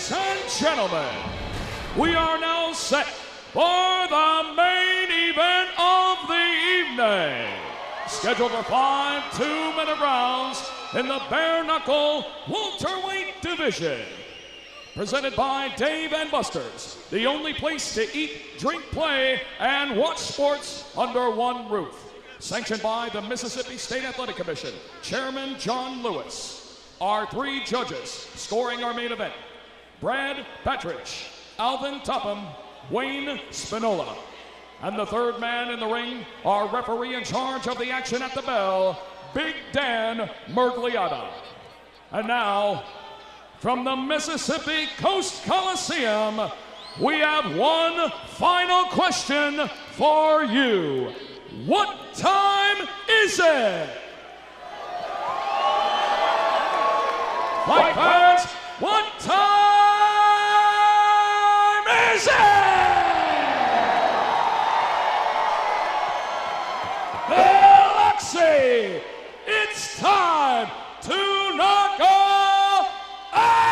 Ladies and gentlemen, we are now set for the main event of the evening. Scheduled for 5 2-minute rounds in the bare knuckle welterweight division. Presented by Dave & Buster's, the only place to eat, drink, play, and watch sports under one roof. Sanctioned by the Mississippi State Athletic Commission, Chairman John Lewis. Our 3 judges scoring our main event: Brad Patridge, Alvin Topham, Wayne Spinola. And the 3rd man in the ring, our referee in charge of the action at the bell, Big Dan Mergliata. And now, from the Mississippi Coast Coliseum, we have one final question for you. What time is it? Fight fans, what time is it? Alexei, it's time to knuckle out!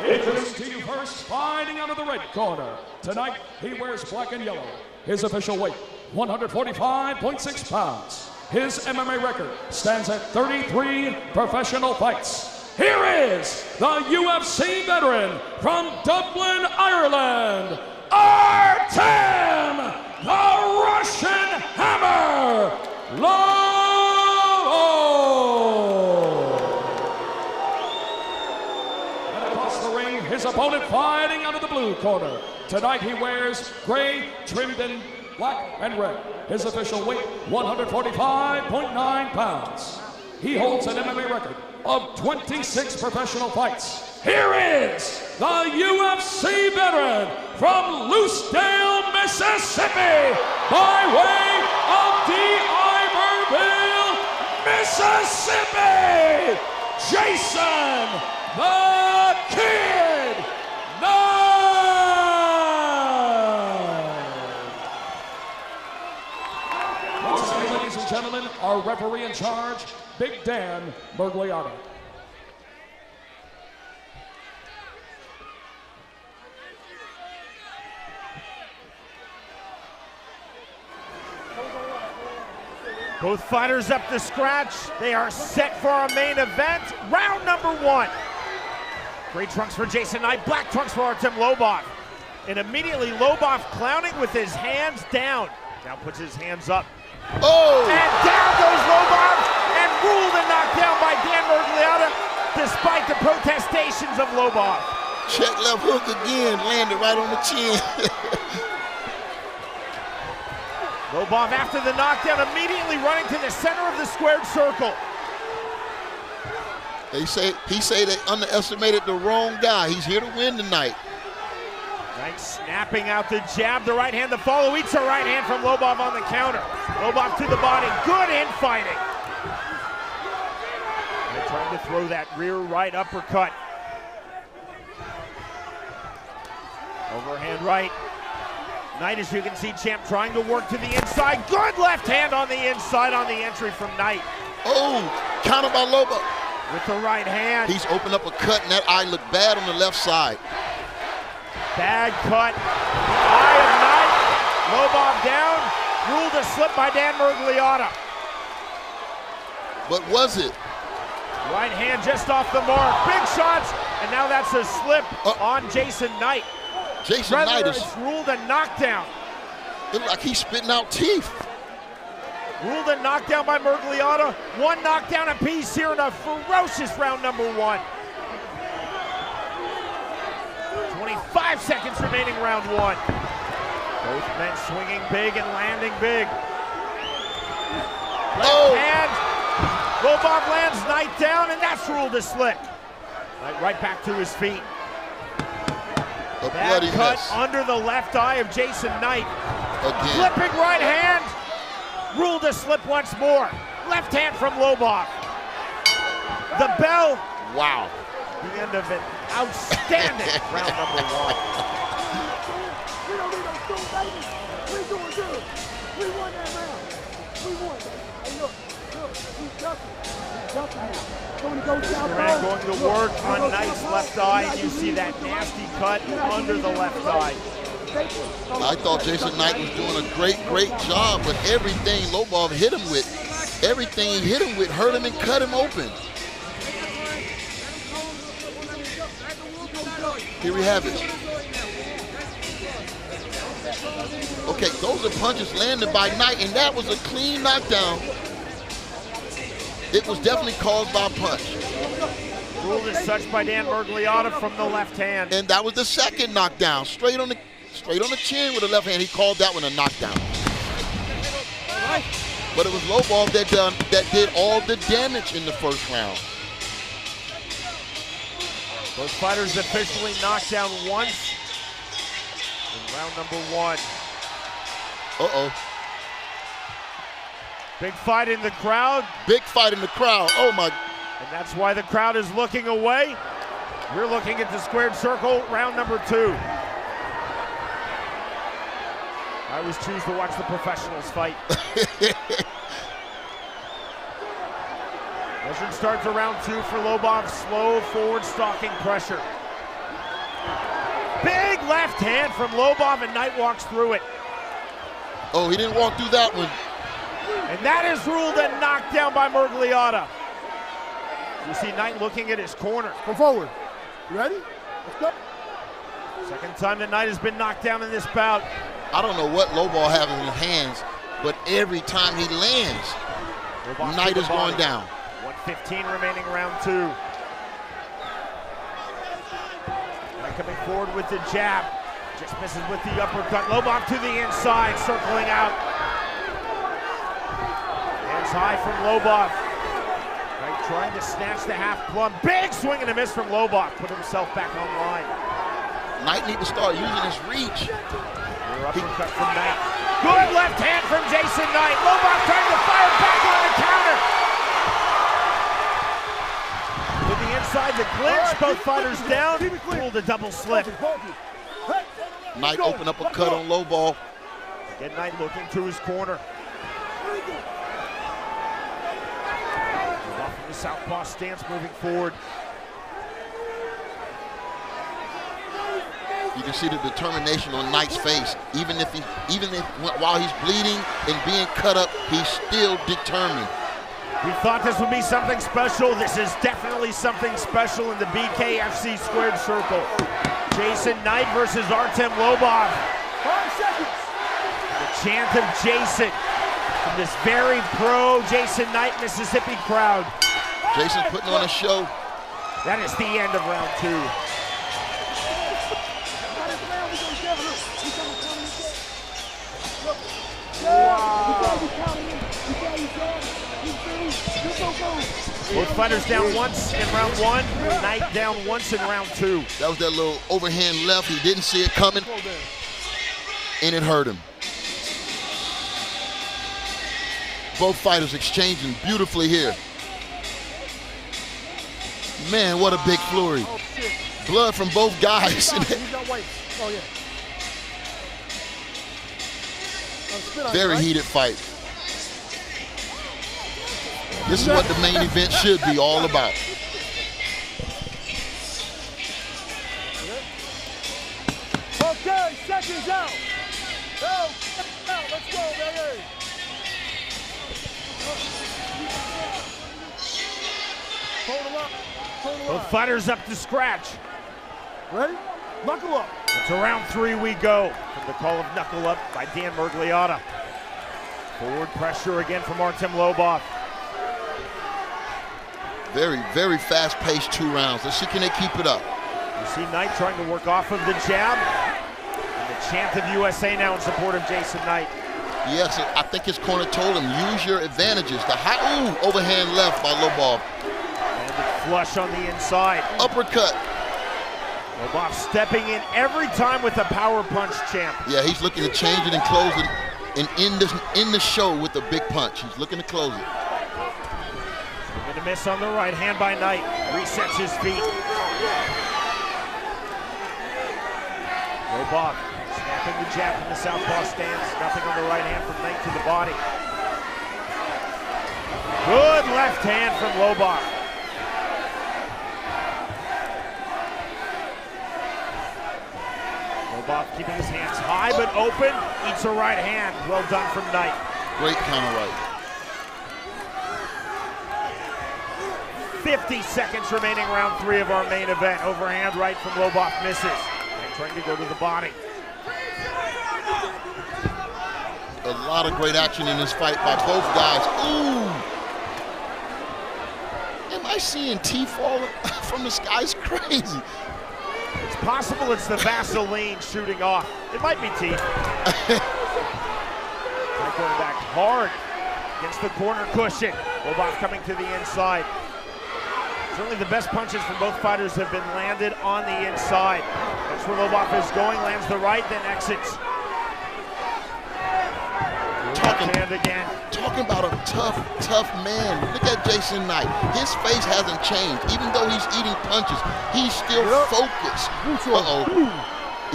Introducing to you first, fighting out of the red corner. Tonight, he wears black and yellow. His official weight, 145.6 pounds. His MMA record stands at 33 professional fights. Here is the UFC veteran from Dublin, Ireland, Artem, the Russian Hammer, Lobo! And across the ring, his opponent fighting out of the blue corner. Tonight he wears gray, trimmed in black and red. His official weight, 145.9 pounds. He holds an MMA record of 26 professional fights. Here is the UFC veteran from Loosedale, Mississippi, by way of Iberville, Mississippi, Jason the Kid Knight. Once again, ladies and gentlemen, our referee in charge, Big Dan Mergliata. Both fighters up to scratch. They are set for our main event. Round number 1. Gray trunks for Jason Knight, black trunks for Artem Lobov. And immediately Lobov clowning with his hands down. Now puts his hands up. Oh! And down goes Lobov, and ruled and knocked down by Dan Mergliata, despite the protestations of Lobov. Check left hook again, landed right on the chin. Lobov, after the knockdown, immediately running to the center of the squared circle. He say they underestimated the wrong guy. He's here to win tonight. Knight snapping out the jab, the right hand, the follow, eats a right hand from Lobov on the counter. Lobov to the body, good infighting. Knight trying to throw that rear right uppercut. Overhand right. Knight, as you can see, champ trying to work to the inside. Good left hand on the inside on the entry from Knight. Oh, counter by Lobov. With the right hand. He's opened up a cut, and that eye looked bad on the left side. Bad cut. Eye of Knight. Lobov down. Ruled a slip by Dan Mergliata. But was it? Right hand just off the mark. Big shots, and now that's a slip on Jason Knight. Jason Knight is ruled a knockdown. Looked like he's spitting out teeth. Ruled a knockdown by Mergliata. 1 knockdown apiece here in a ferocious round number 1. 25 seconds remaining round 1. Both men swinging big and landing big. Left hand. Lobov lands Knight down, and that's ruled a slip. Knight right back to his feet. Bad cut under the left eye of Jason Knight. Again. Flipping right hand. Ruled a slip once more. Left hand from Lobov. The bell. Wow. The end of an outstanding round number 1. We doing good. We won that round. We won. Hey, look, he's ducking. Durant going to work on Knight's left eye, and you see that nasty cut under the left eye. I thought Jason Knight was doing a great job, but everything Lobov hit him with, hurt him and cut him open. Here we have it. Okay, those are punches landed by Knight, and that was a clean knockdown. It was definitely caused by a punch. Ruled as such by Dan Mergliotta from the left hand. And that was the second knockdown, straight on the chin with the left hand. He called that one a knockdown. But it was Lobov that did all the damage in the first round. Both fighters officially knocked down once in round number 1. Uh-oh. Big fight in the crowd. Big fight in the crowd. Oh, my. And that's why the crowd is looking away. We're looking at the squared circle, round number 2. I always choose to watch the professionals fight. Measured start to round 2 for Lobov. Slow forward stalking pressure. Big left hand from Lobov, and Knight walks through it. Oh, he didn't walk through that one. And that is ruled a knockdown by Mergliotta. You see Knight looking at his corner. Come forward. You ready? Let's go. Second time that Knight has been knocked down in this bout. I don't know what Lobov has in his hands, but every time he lands, Lobov Knight is going down. 1:15 remaining, round 2. Knight coming forward with the jab. Just misses with the uppercut. Lobov to the inside, circling out. Hands high from Lobov. Knight trying to snatch the half plumb. Big swing and a miss from Lobov. Put himself back online. Knight need to start using his reach. Another uppercut from Knight. Good left hand from Jason Knight. Lobov trying to fire back on the counter. To the inside, the clinch. Both fighters down. Pulled a double slip. Knight opened up a cut on Lobov. Again, Knight looking to his corner. Off from the southpaw stance, moving forward. You can see the determination on Knight's face. Even if while he's bleeding and being cut up, he's still determined. We thought this would be something special. This is definitely something special in the BKFC squared circle. Jason Knight versus Artem Lobov. 5 seconds. The chant of Jason from this very pro Jason Knight Mississippi crowd. Jason's putting on a show. That is the end of round 2. Both fighters down once in round 1. Knight down once in round 2. That was that little overhand left. He didn't see it coming, and it hurt him. Both fighters exchanging beautifully here. Man, what a big flurry. Blood from both guys. Very heated fight. This is what the main event should be all about. Okay, seconds out. Go, let's go, baby. Hold him up. Hold him Both up. fighters up to scratch. Ready? Knuckle up. To round 3 we go. From the call of Knuckle Up by Dan Mergliotta. Forward pressure again from Artem Lobov. Very, very fast-paced 2 rounds. Let's see, can they keep it up? You see Knight trying to work off of the jab. And the chant of USA now in support of Jason Knight. Yes, I think his corner told him, use your advantages. The high, overhand left by Lobov. And the flush on the inside. Uppercut. Lobov stepping in every time with a power punch, champ. Yeah, he's looking to change it and close it and end the show with a big punch. He's looking to close it. Going to miss on the right hand by Knight. Resets his feet. Lobov snapping the jab from the southpaw stance. Nothing on the right hand from Knight to the body. Good left hand from Lobov. Lobov keeping his hands high but open. Eats a right hand. Well done from Knight. Great counter right. 50 seconds remaining, round 3 of our main event. Overhand right from Lobov misses. And trying to go to the body. A lot of great action in this fight by both guys. Ooh! Am I seeing teeth falling from the sky? It's crazy. It's possible it's the Vaseline shooting off. It might be teeth. Going back hard against the corner cushion. Lobov coming to the inside. Certainly the best punches from both fighters have been landed on the inside. That's where Lobov is going, lands the right, then exits. Talking about a tough man. Look at Jason Knight. His face hasn't changed. Even though he's eating punches, he's still focused. Uh-oh.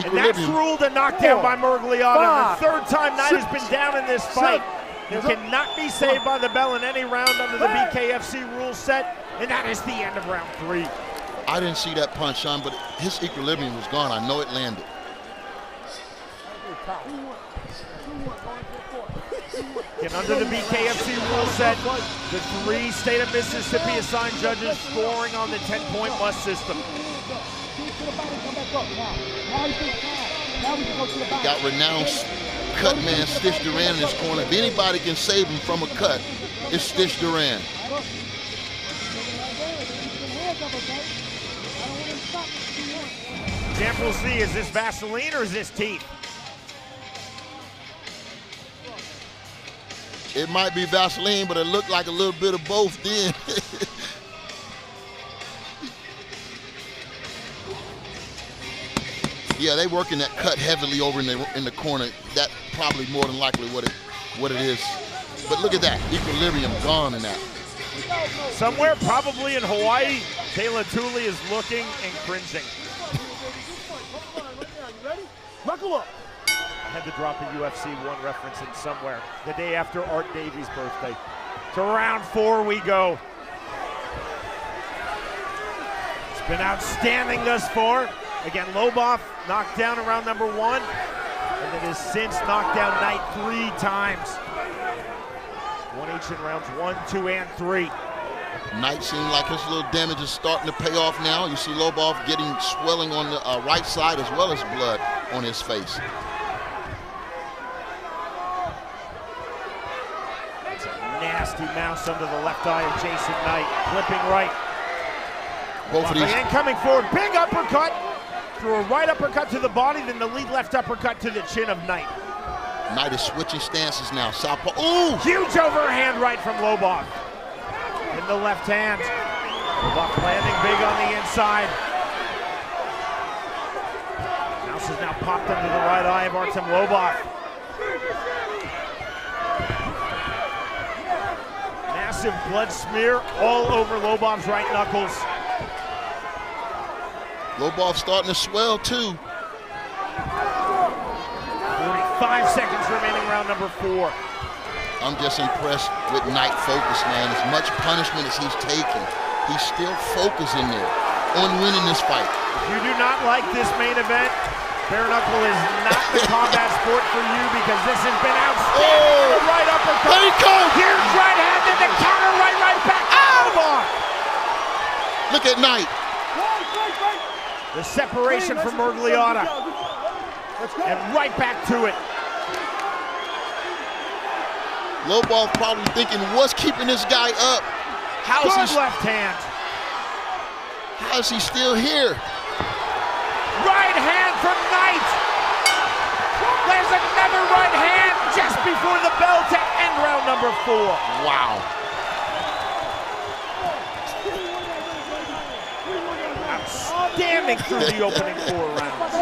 And that's ruled a knockdown by Murgliata. The third time Knight has been down in this fight. He cannot be saved by the bell in any round under the BKFC rule set. And that is the end of round 3. I didn't see that punch, Sean, but his equilibrium was gone. I know it landed. And under the BKFC rule set, the 3 state of Mississippi assigned judges scoring on the 10-point must system. Got renowned cut man Stitch Duran in his corner. If anybody can save him from a cut, it's Stitch Duran. Champ will see, is this Vaseline or is this teeth? It might be Vaseline, but it looked like a little bit of both then. Yeah, they working that cut heavily over in the corner. That probably more than likely what it is. But look at that, equilibrium gone in that. Somewhere probably in Hawaii, Taylor Tooley is looking and cringing. Knuckle up. I had to drop a UFC 1 reference in somewhere. The day after Art Davies' birthday. To round 4 we go. It's been outstanding thus far. Again, Lobov knocked down in round number 1, and it has since knocked down Knight 3 times. 1 each in rounds 1, 2, and 3. Knight seems like his little damage is starting to pay off now. You see Lobov getting swelling on the right side as well as blood on his face. That's a nasty mouse under the left eye of Jason Knight. Flipping right. Both of these. And coming forward, big uppercut. Threw a right uppercut to the body, then the lead left uppercut to the chin of Knight. Knight is switching stances now. Southpaw. Ooh! Huge overhand right from Lobov. In the left hand. Lobov landing big on the inside. Mouse is now popped under the right eye of Artem Lobov. Massive blood smear all over Lobov's right knuckles. Lobov starting to swell too. 45 seconds remaining, round number 4. I'm just impressed with Knight focus, man. As much punishment as he's taken, he's still focused in there on winning this fight. If you do not like this main event, bare knuckle is not the combat sport for you, because this has been outstanding. Oh, the right uppercut. There he comes. Here's right hand, then the counter right back. Oh! Look at Knight. The separation from Murgliata. And right back to it. Lobov probably thinking, what's keeping this guy up? How Good left hand. How is he still here? Right hand from Knight. There's another right hand just before the bell to end round number 4. Wow. Outstanding through the opening 4 rounds.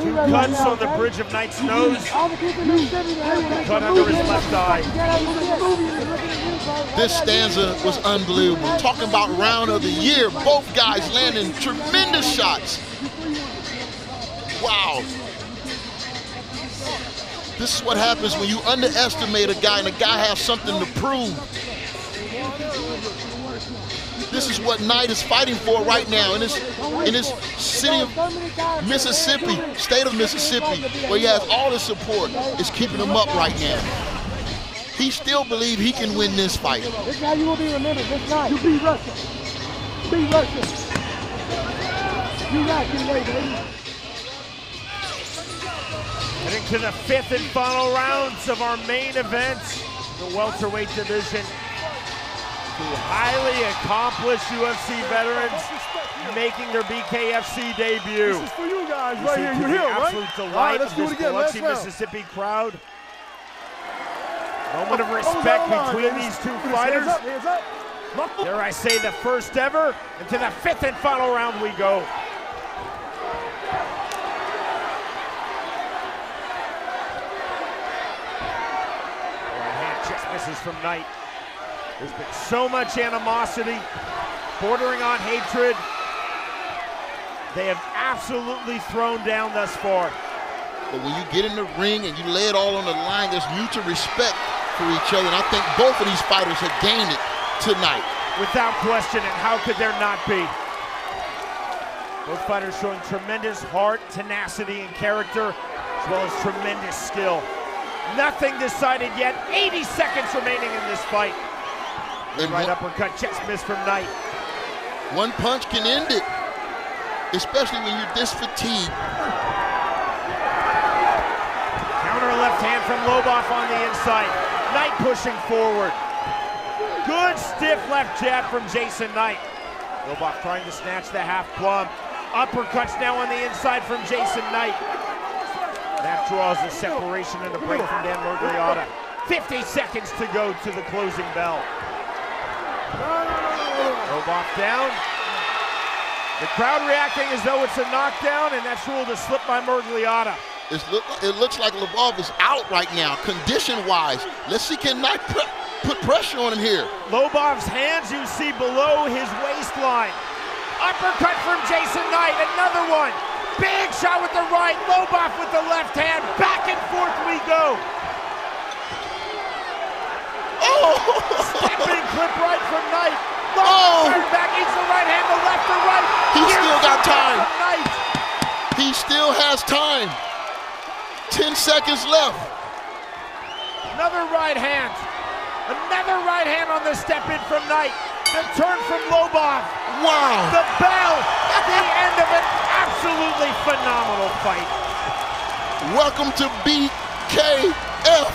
Two cuts on the bridge of Knight's nose. Cut under his left eye. This stanza was unbelievable. Talking about round of the year, both guys landing tremendous shots. Wow. This is what happens when you underestimate a guy and a guy has something to prove. This is what Knight is fighting for right now in this city of Mississippi, state of Mississippi, where he has all the support, is keeping him up right now. He still believes he can win this fight. This is how you will be remembered. This night, you beat Russia. Beat Russia. You got your way, baby. Heading to the 5th and final rounds of our main event, the welterweight division. Two highly accomplished UFC veterans making their BKFC debut. This is for you guys You right see here. to You're the here, right? absolute delight let's of do this it again. Biloxi, Last round. Mississippi crowd. Moment of respect between these two fighters. Hands up. Knuckle. Dare I say the first ever, and to the 5th and final round we go. Right hand just misses from Knight. There's been so much animosity, bordering on hatred. They have absolutely thrown down thus far. But when you get in the ring and you lay it all on the line, there's mutual respect for each other. And I think both of these fighters have gained it tonight. Without question, and how could there not be? Both fighters showing tremendous heart, tenacity, and character, as well as tremendous skill. Nothing decided yet. 80 seconds remaining in this fight. And Right uppercut, chest miss from Knight. one punch can end it, especially when you're this fatigued. Counter left hand from Lobov on the inside. Knight pushing forward. Good stiff left jab from Jason Knight. Lobov trying to snatch the half plumb. Uppercuts now on the inside from Jason Knight. That draws a separation and a break from Dan Mergliotta. 50 seconds to go to the closing bell. Lobov down. The crowd reacting as though it's a knockdown, and that's ruled a slip by Mergliotta. It looks like Lobov is out right now, condition-wise. Let's see, can Knight put pressure on him here? Lobov's hands you see below his waistline. Uppercut from Jason Knight, another one. Big shot with the right, Lobov with the left hand. Back and forth we go. Oh! Stepping clip right from Knight. Oh! Lobov back, eats the right hand, the left to right. He Here's still got the time. from Knight. He still has time. 10 seconds left. Another right hand. Another right hand on the step in from Knight. The turn from Lobov. Wow. The bell. The end of an absolutely phenomenal fight. Welcome to BKF.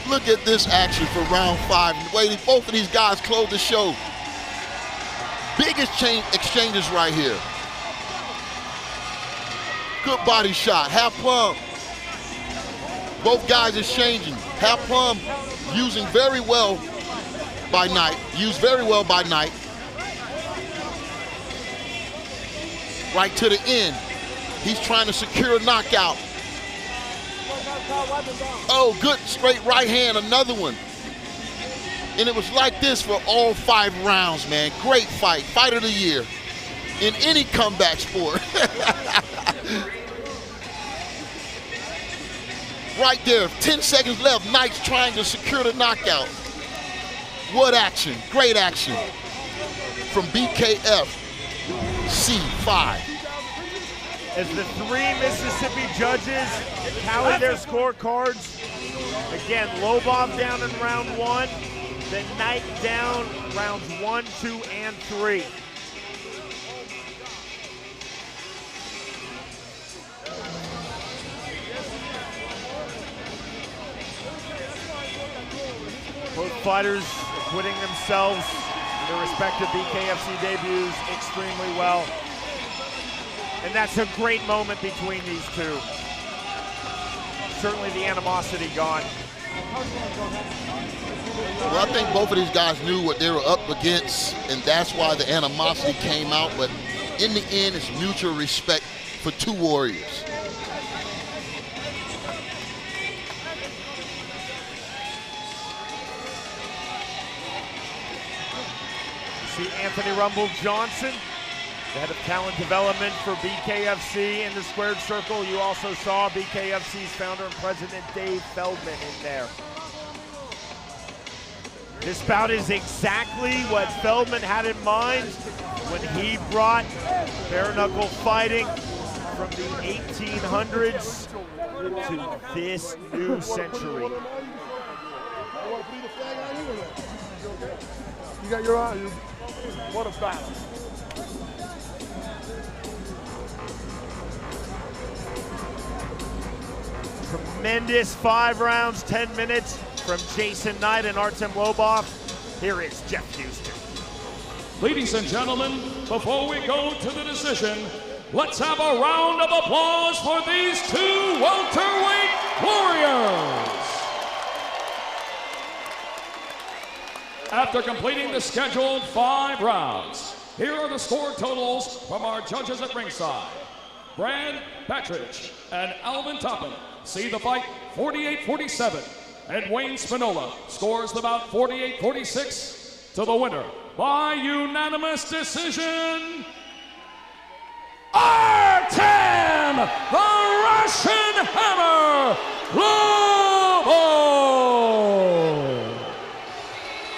Look at this action for round 5. The way both of these guys close the show. Biggest exchanges right here. Good body shot, half plumb. Both guys exchanging. Half plumb using very well by Knight. Used very well by Knight. Right to the end. He's trying to secure a knockout. Oh, good straight right hand, another one. And it was like this for all 5 rounds, man. Great fight, fight of the year in any comeback sport. Right there, 10 seconds left. Knight's trying to secure the knockout. What action, great action from BKF C5. As the 3 Mississippi judges tally their scorecards. Again, Lobov down in round 1, then Knight down rounds 1, 2, and 3. Both fighters acquitting themselves in their respective BKFC debuts extremely well. And that's a great moment between these two. Certainly the animosity gone. Well, I think both of these guys knew what they were up against, and that's why the animosity came out. But in the end, it's mutual respect for two warriors. You see Anthony Rumble Johnson, the head of talent development for BKFC in the squared circle. You also saw BKFC's founder and president Dave Feldman in there. This bout is exactly what Feldman had in mind when he brought bare knuckle fighting from the 1800s to this new century. You got your eye. What a battle. Tremendous 5 rounds, 10 minutes from Jason Knight and Artem Lobov. Here is Jeff Houston. Ladies and gentlemen, before we go to the decision, let's have a round of applause for these two welterweight warriors. After completing the scheduled 5 rounds, here are the score totals from our judges at ringside. Brad Patridge and Alvin Toppin see the fight 48-47, and Wayne Spinola scores the bout 48-46 to the winner by unanimous decision, Artem the Russian Hammer Lobov.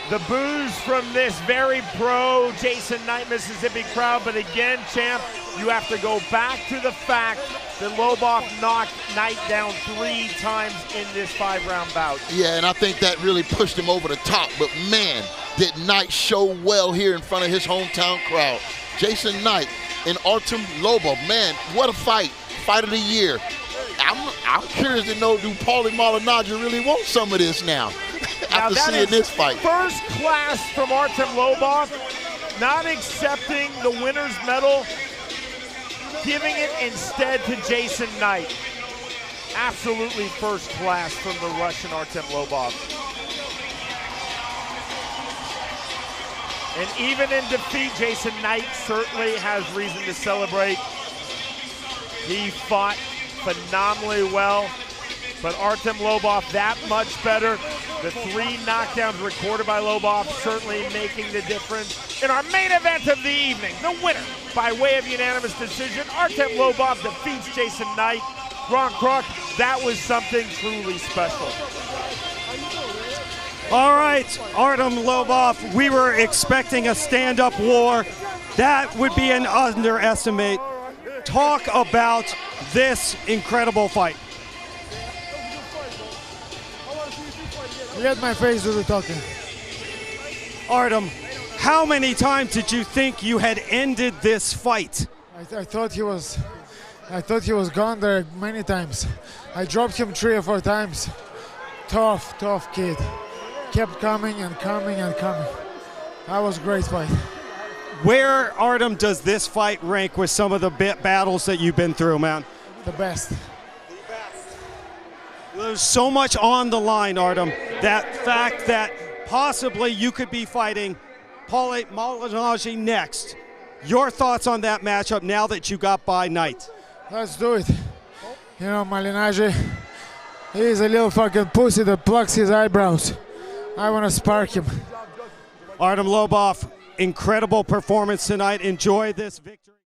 The boos from this very pro Jason Knight, Mississippi crowd, but again, champ, you have to go back to the fact that Lobov knocked Knight down 3 times in this 5-round bout. Yeah, and I think that really pushed him over the top, but man, did Knight show well here in front of his hometown crowd. Jason Knight and Artem Lobov, man, what a fight. Fight of the year. I'm curious to know, do Paulie Malignaggi really want some of this now? After seeing this fight. First class from Artem Lobov, not accepting the winner's medal, giving it instead to Jason Knight. Absolutely first class from the Russian Artem Lobov. And even in defeat, Jason Knight certainly has reason to celebrate. He fought phenomenally well, but Artem Lobov that much better. The 3 knockdowns recorded by Lobov certainly making the difference. In our main event of the evening, the winner by way of unanimous decision, Artem Lobov defeats Jason Knight. Ron Kruk, that was something truly special. All right, Artem Lobov, we were expecting a stand-up war. That would be an underestimate. Talk about this incredible fight. Let my face do the talking. Artem, how many times did you think you had ended this fight? I thought he was gone there many times. I dropped him 3 or 4 times. Tough kid. Kept coming and coming and coming. That was a great fight. Where, Artem, does this fight rank with some of the battles that you've been through, man? The best. There's so much on the line, Artem. That fact that possibly you could be fighting Paulie Malignaggi next. Your thoughts on that matchup now that you got by Knight? Let's do it. You know, Malignaggi, he's a little fucking pussy that plucks his eyebrows. I want to spark him. Artem Lobov, incredible performance tonight. Enjoy this victory.